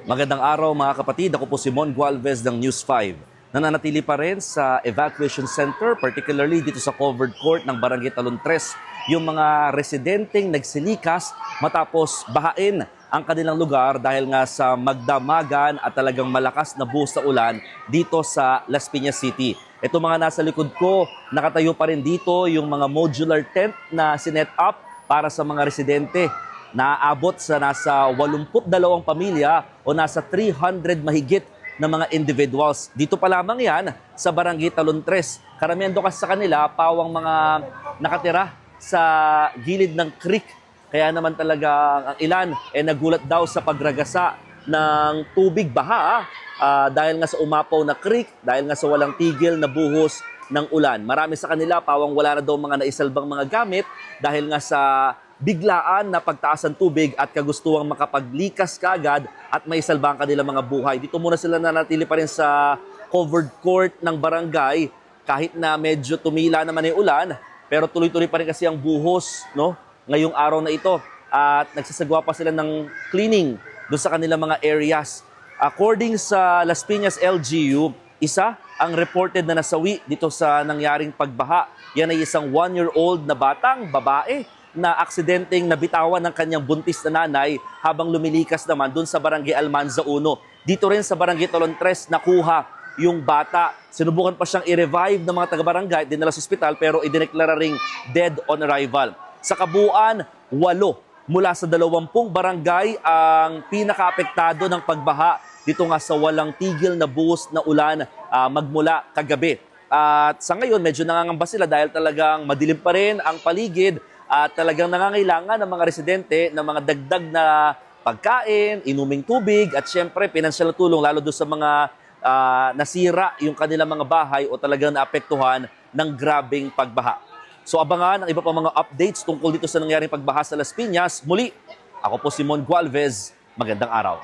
Magandang araw mga kapatid, ako po si Mon Gualvez ng News 5. Nananatili pa rin sa evacuation center, particularly dito sa covered court ng Barangay Talon 3, yung mga residenteng nagsilikas matapos bahain ang kanilang lugar dahil nga sa magdamagan at talagang malakas na buhos na ulan dito sa Las Piñas City. Ito mga nasa likod ko, nakatayo pa rin dito yung mga modular tent na sinet up para sa mga residente. Naaabot sa nasa 82 pamilya o nasa 300 mahigit na mga individuals. Dito pa lamang yan sa Barangay Talon 3. Karamihan doon kasi sa kanila, pawang mga nakatira sa gilid ng creek. Kaya naman talaga ang ilan nagulat daw sa pagragasa ng tubig baha dahil nga sa umapaw na creek, dahil nga sa walang tigil na buhos ng ulan. Marami sa kanila, pawang wala na daw mga naisalbang mga gamit dahil nga sa biglaan na pagtaas ng tubig at kagustuhang makapaglikas kaagad at may salba ang kanilang mga buhay. Dito muna sila nanatili pa rin sa covered court ng barangay kahit na medyo tumila naman yung ulan, pero tuloy-tuloy pa rin kasi ang buhos, no, ngayong araw na ito at nagsasagawa pa sila ng cleaning doon sa kanilang mga areas. According sa Las Piñas LGU, isa ang reported na nasawi dito sa nangyaring pagbaha. Yan ay isang 1-year-old na batang babae na aksidenteng nabitawan ng kanyang buntis na nanay habang lumilikas naman doon sa Barangay Almanza 1. Dito rin sa Barangay Talon 3, nakuha yung bata. Sinubukan pa siyang i-revive ng mga taga-barangay, dinala sa ospital pero idineklara ring dead on arrival. Sa kabuuan, 8 mula sa 20 barangay ang pinakaapektado ng pagbaha dito nga sa walang tigil na buhos na ulan magmula kagabi. At sa ngayon, medyo nangangamba sila dahil talagang madilim pa rin ang paligid at talagang nangangailangan ng mga residente ng mga dagdag na pagkain, inuming tubig at syempre pinansyal na tulong lalo doon sa mga nasira yung kanilang mga bahay o talagang naapektuhan ng grabing pagbaha. So abangan ang iba pang mga updates tungkol dito sa nangyaring pagbaha sa Las Piñas. Muli, ako po si Mon Gualvez. Magandang araw.